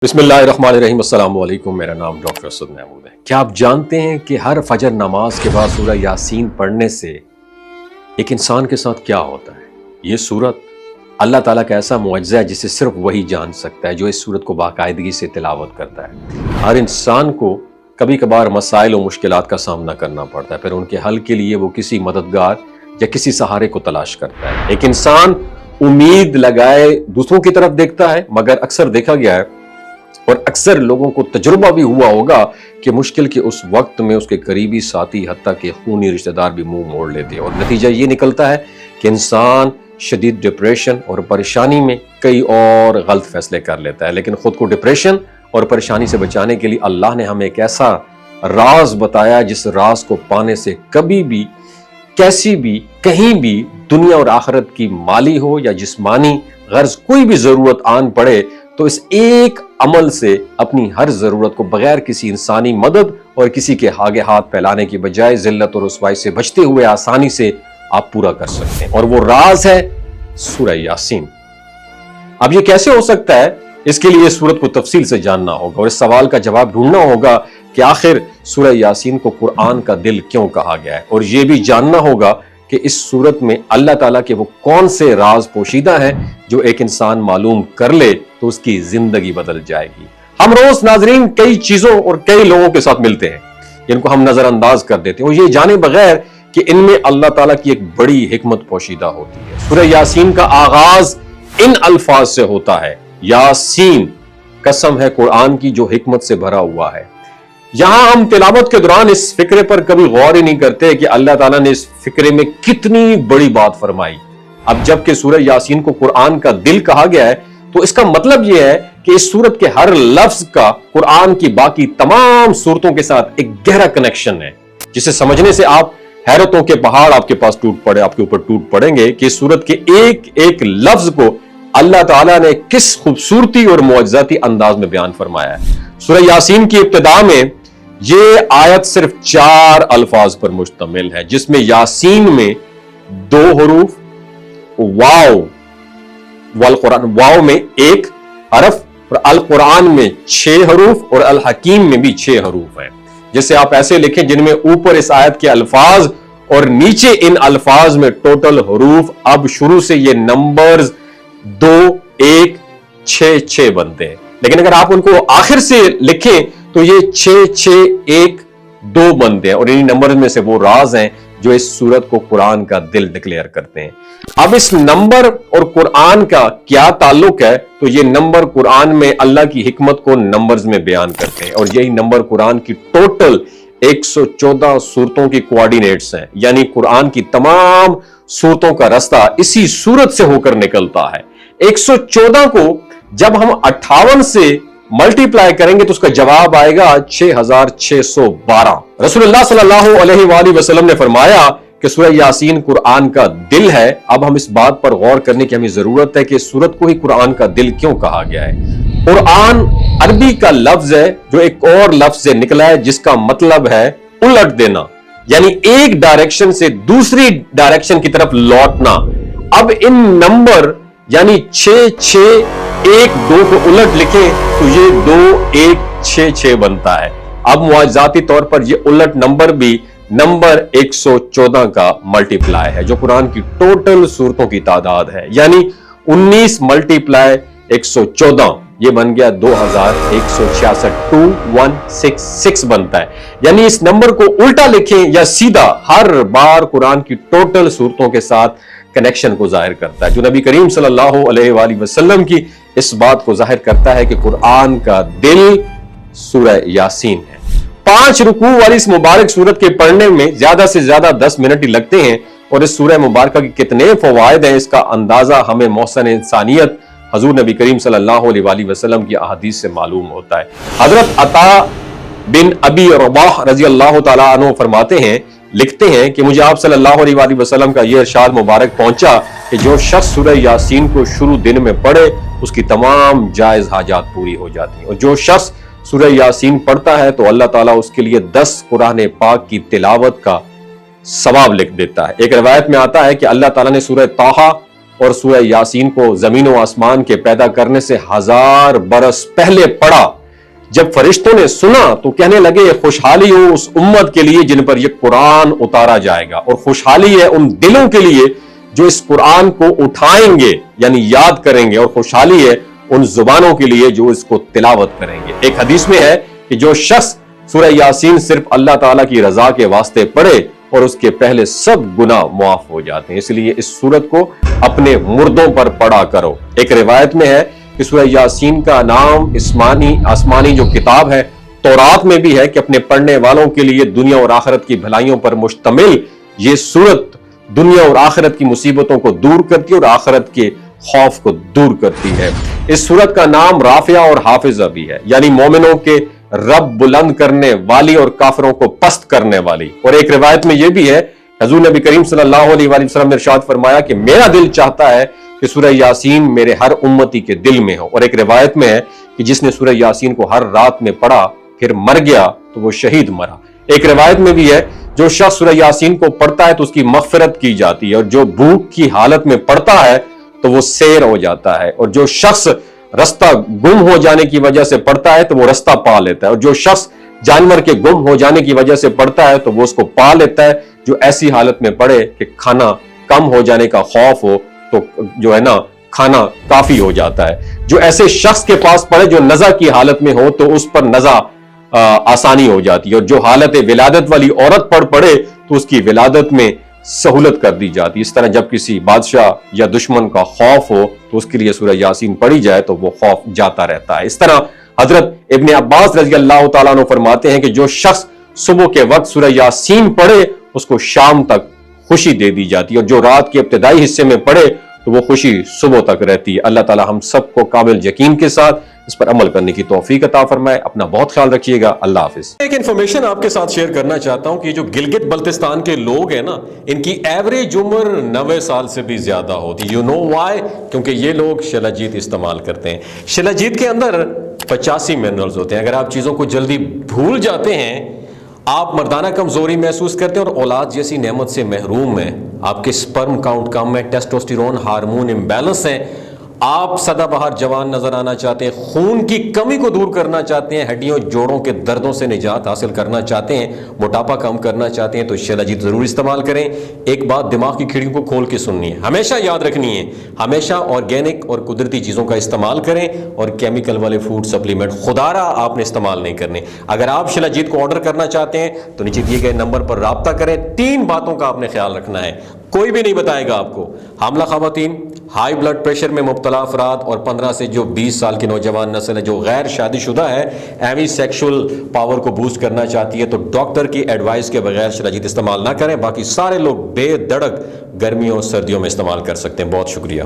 بسم اللہ الرحمن الرحیم۔ السلام علیکم، میرا نام ڈاکٹر اسد محمود ہے۔ کیا آپ جانتے ہیں کہ ہر فجر نماز کے بعد سورہ یاسین پڑھنے سے ایک انسان کے ساتھ کیا ہوتا ہے؟ یہ سورت اللہ تعالیٰ کا ایسا معجزہ ہے جسے صرف وہی جان سکتا ہے جو اس سورت کو باقاعدگی سے تلاوت کرتا ہے۔ ہر انسان کو کبھی کبھار مسائل و مشکلات کا سامنا کرنا پڑتا ہے، پھر ان کے حل کے لیے وہ کسی مددگار یا کسی سہارے کو تلاش کرتا ہے۔ ایک انسان امید لگائے دوسروں کی طرف دیکھتا ہے، مگر اکثر دیکھا گیا ہے اور اکثر لوگوں کو تجربہ بھی ہوا ہوگا کہ مشکل کے اس وقت میں اس کے قریبی ساتھی حتیٰ کہ خونی رشتہ دار بھی منہ موڑ لیتے ہیں، اور نتیجہ یہ نکلتا ہے کہ انسان شدید ڈپریشن اور پریشانی میں کئی اور غلط فیصلے کر لیتا ہے۔ لیکن خود کو ڈپریشن اور پریشانی سے بچانے کے لیے اللہ نے ہمیں ایک ایسا راز بتایا جس راز کو پانے سے کبھی بھی کیسی بھی کہیں بھی دنیا اور آخرت کی مالی ہو یا جسمانی غرض کوئی بھی ضرورت آن پڑے تو اس ایک عمل سے اپنی ہر ضرورت کو بغیر کسی انسانی مدد اور کسی کے آگے ہاتھ پھیلانے کی بجائے ذلت اور رسوائی سے بچتے ہوئے آسانی سے آپ پورا کر سکتے ہیں، اور وہ راز ہے سورہ یاسین۔ اب یہ کیسے ہو سکتا ہے؟ اس کے لیے اس سورت کو تفصیل سے جاننا ہوگا اور اس سوال کا جواب ڈھونڈنا ہوگا کہ آخر سورہ یاسین کو قرآن کا دل کیوں کہا گیا ہے، اور یہ بھی جاننا ہوگا کہ اس سورت میں اللہ تعالیٰ کے وہ کون سے راز پوشیدہ ہیں جو ایک انسان معلوم کر لے تو اس کی زندگی بدل جائے گی۔ ہم روز ناظرین کئی چیزوں اور کئی لوگوں کے ساتھ ملتے ہیں جن کو ہم نظر انداز کر دیتے ہیں، اور یہ جانے بغیر کہ ان میں اللہ تعالیٰ کی ایک بڑی حکمت پوشیدہ ہوتی ہے۔ سورہ یاسین کا آغاز ان الفاظ سے ہوتا ہے، یاسین، قسم ہے قرآن کی جو حکمت سے بھرا ہوا ہے۔ یہاں ہم تلاوت کے دوران اس فکرے پر کبھی غور ہی نہیں کرتے کہ اللہ تعالیٰ نے اس فکرے میں کتنی بڑی بات فرمائی۔ اب جب کہ سورہ یاسین کو قرآن کا دل کہا گیا ہے تو اس کا مطلب یہ ہے کہ اس سورت کے ہر لفظ کا قرآن کی باقی تمام سورتوں کے ساتھ ایک گہرا کنیکشن ہے، جسے سمجھنے سے آپ حیرتوں کے پہاڑ آپ کے پاس آپ کے اوپر ٹوٹ پڑیں گے کہ اس سورت کے ایک ایک لفظ کو اللہ تعالیٰ نے کس خوبصورتی اور معجزاتی انداز میں بیان فرمایا ہے۔ سورہ یاسین کی ابتدا میں یہ آیت صرف 4 الفاظ پر مشتمل ہے، جس میں یاسین میں 2 حروف، واو والقرآن، واو میں 1 حرف، اور القرآن میں 6 حروف، اور الحکیم میں بھی 6 حروف ہیں، جسے آپ ایسے لکھیں جن میں اوپر اس آیت کے الفاظ اور نیچے ان الفاظ میں ٹوٹل حروف اب شروع سے یہ نمبرز 2 1 6 6 بنتے ہیں، لیکن اگر آپ ان کو آخر سے لکھیں تو یہ 6 6 1 2 بنتے ہیں، اور انہی نمبر میں سے وہ راز ہیں جو اس سورت کو قرآن کا دل ڈکلیئر کرتے ہیں۔ اب اس نمبر اور قرآن کا کیا تعلق ہے؟ تو یہ نمبر قرآن میں اللہ کی حکمت کو نمبرز میں بیان کرتے ہیں، اور یہی نمبر قرآن کی ٹوٹل 114 سورتوں کی کوارڈینیٹس ہیں، یعنی قرآن کی تمام سورتوں کا راستہ اسی سورت سے ہو کر نکلتا ہے۔ 114 کو جب ہم 58 سے ملٹی پلائی کریں گے تو اس کا جواب آئے گا 6612۔ رسول اللہ صلی اللہ علیہ وآلہ وسلم نے فرمایا کہ سورہ یاسین قرآن کا دل ہے۔ اب ہم اس بات پر غور کرنے کی ہمیں ضرورت ہے کہ اس سورت کو ہی قرآن کا دل کیوں کہا گیا ہے۔ قرآن عربی کا لفظ ہے جو ایک اور لفظ سے نکلا ہے جس کا مطلب ہے الٹ دینا، یعنی ایک ڈائریکشن سے دوسری ڈائریکشن کی طرف لوٹنا۔ اب ان نمبر یعنی 6 6 1 2 کو الٹ لکھیں تو یہ 2 1 6 6 بنتا ہے۔ اب معجزاتی طور پر یہ الٹ نمبر بھی نمبر 114 کا ملٹی پلائی ہے جو قرآن کی ٹوٹل سورتوں کی تعداد ہے، یعنی 19 ملٹی پلائی 114 یہ بن گیا 2166، 2166 بنتا ہے۔ یعنی اس نمبر کو الٹا لکھیں یا سیدھا ہر بار قرآن کی ٹوٹل سورتوں کے ساتھ کنیکشن کو ظاہر کرتا ہے، جو نبی کریم صلی اللہ علیہ وآلہ وسلم کی اس بات کو ظاہر کرتا ہے کہ قرآن کا دل سورہ یاسین ہے۔ 5 رکوع والی اس مبارک سورت کے پڑھنے میں زیادہ سے زیادہ 10 منٹ ہی لگتے ہیں، اور اس سورہ مبارکہ کے کتنے فوائد ہیں اس کا اندازہ ہمیں محسن انسانیت حضور نبی کریم صلی اللہ علیہ وآلہ وسلم کی احادیث سے معلوم ہوتا ہے۔ حضرت عطا بن ابی رباح رضی اللہ تعالیٰ عنہ فرماتے ہیں، لکھتے ہیں کہ مجھے آپ صلی اللہ علیہ وآلہ وسلم کا یہ ارشاد مبارک پہنچا کہ جو شخص سورہ یاسین کو شروع دن میں پڑھے اس کی تمام جائز حاجات پوری ہو جاتی ہیں، اور جو شخص سورہ یاسین پڑھتا ہے تو اللہ تعالیٰ اس کے لیے 10 قرآن پاک کی تلاوت کا ثواب لکھ دیتا ہے۔ ایک روایت میں آتا ہے کہ اللہ تعالیٰ نے سورہ طٰہٰ اور سورہ یاسین کو زمین و آسمان کے پیدا کرنے سے 1000 برس پہلے پڑھا، جب فرشتوں نے سنا تو کہنے لگے خوشحالی ہو اس امت کے لیے جن پر یہ قرآن اتارا جائے گا، اور خوشحالی ہے ان دلوں کے لیے جو اس قرآن کو اٹھائیں گے یعنی یاد کریں گے، اور خوشحالی ہے ان زبانوں کے لیے جو اس کو تلاوت کریں گے۔ ایک حدیث میں ہے کہ جو شخص سورہ یاسین صرف اللہ تعالیٰ کی رضا کے واسطے پڑھے اور اس کے پہلے سب گناہ معاف ہو جاتے ہیں، اس لیے اس سورت کو اپنے مردوں پر پڑھا کرو۔ ایک روایت میں ہے کہ سورہ یاسین کا نام آسمانی جو کتاب ہے تورات میں بھی ہے کہ اپنے پڑھنے والوں کے لیے دنیا اور آخرت کی بھلائیوں پر مشتمل یہ سورت دنیا اور آخرت کی مصیبتوں کو دور کرتی ہے اور آخرت کے خوف کو دور کرتی ہے۔ اس سورت کا نام رافعہ اور حافظہ بھی ہے، یعنی مومنوں کے رب بلند کرنے والی اور کافروں کو پست کرنے والی۔ اور ایک روایت میں یہ بھی ہے، حضور نبی کریم صلی اللہ علیہ وآلہ وسلم نے ارشاد فرمایا کہ میرا دل چاہتا ہے کہ سورہ یاسین میرے ہر امتی کے دل میں ہو۔ اور ایک روایت میں ہے کہ جس نے سورہ یاسین کو ہر رات میں پڑھا پھر مر گیا تو وہ شہید مرا۔ ایک روایت میں بھی ہے جو شخص سورہ یاسین کو پڑھتا ہے تو اس کی مغفرت کی جاتی ہے، اور جو بھوک کی حالت میں پڑھتا ہے تو وہ سیر ہو جاتا ہے، اور جو شخص رستہ گم ہو جانے کی وجہ سے پڑھتا ہے تو وہ رستہ پا لیتا ہے، اور جو شخص جانور کے گم ہو جانے کی وجہ سے پڑھتا ہے تو وہ اس کو پا لیتا ہے۔ جو ایسی حالت میں پڑھے کہ کھانا کم ہو جانے کا خوف ہو تو جو ہے نا کھانا کافی ہو جاتا ہے۔ جو ایسے شخص کے پاس پڑھے جو نزع کی حالت میں ہو تو اس پر نزع آسانی ہو جاتی ہے، اور جو حالت ولادت والی عورت پڑھے تو اس کی ولادت میں سہولت کر دی جاتی ہے۔ اس طرح جب کسی بادشاہ یا دشمن کا خوف ہو تو اس کے لیے سورہ یاسین پڑھی جائے تو وہ خوف جاتا رہتا ہے۔ اس طرح حضرت ابن عباس رضی اللہ تعالیٰ عنہ فرماتے ہیں کہ جو شخص صبح کے وقت سورہ یاسین پڑھے اس کو شام تک خوشی دے دی جاتی ہے، اور جو رات کے ابتدائی حصے میں پڑھے تو وہ خوشی صبح تک رہتی ہے۔ اللہ تعالیٰ ہم سب کو کامل یقین کے ساتھ اس پر عمل کرنے کی توفیق عطا فرمائے۔ اپنا بہت خیال رکھیے گا۔ اللہ حافظ۔ ایک انفارمیشن آپ کے ساتھ شیئر کرنا چاہتا ہوں کہ جو گلگت بلتستان کے لوگ ہیں نا، ان کی ایوریج عمر 90 سال سے بھی زیادہ ہوتی ہے۔ وائی؟ کیونکہ یہ لوگ شلاجیت استعمال کرتے ہیں۔ شلاجیت کے اندر 85 منرلز ہوتے ہیں۔ اگر آپ چیزوں کو جلدی بھول جاتے ہیں، آپ مردانہ کمزوری محسوس کرتے ہیں اور اولاد جیسی نعمت سے محروم ہیں، آپ کے سپرم کاؤنٹ کم ہے، ٹیسٹوسٹیرون ہارمون امبیلنس ہے، آپ سدا بہار جوان نظر آنا چاہتے ہیں، خون کی کمی کو دور کرنا چاہتے ہیں، ہڈیوں جوڑوں کے دردوں سے نجات حاصل کرنا چاہتے ہیں، موٹاپا کم کرنا چاہتے ہیں تو شلاجیت ضرور استعمال کریں۔ ایک بات دماغ کی کھڑکیوں کو کھول کے سننی ہے، ہمیشہ یاد رکھنی ہے، ہمیشہ آرگینک اور قدرتی چیزوں کا استعمال کریں، اور کیمیکل والے فوڈ سپلیمنٹ خدارا آپ نے استعمال نہیں کرنے۔ اگر آپ شلاجیت کو آرڈر کرنا چاہتے ہیں تو نیچے دیے گئے نمبر پر رابطہ کریں۔ 3 باتوں کا آپ نے خیال رکھنا ہے، کوئی بھی نہیں بتائے گا آپ کو۔ حاملہ خواتین، ہائی بلڈ پریشر میں مبتلا افراد، اور 15 سے جو 20 سال کی نوجوان نسل ہے جو غیر شادی شدہ ہے، ایوی سیکشول پاور کو بوسٹ کرنا چاہتی ہے تو ڈاکٹر کی ایڈوائس کے بغیر شلاجیت استعمال نہ کریں۔ باقی سارے لوگ بے دھڑک گرمیوں اور سردیوں میں استعمال کر سکتے ہیں۔ بہت شکریہ۔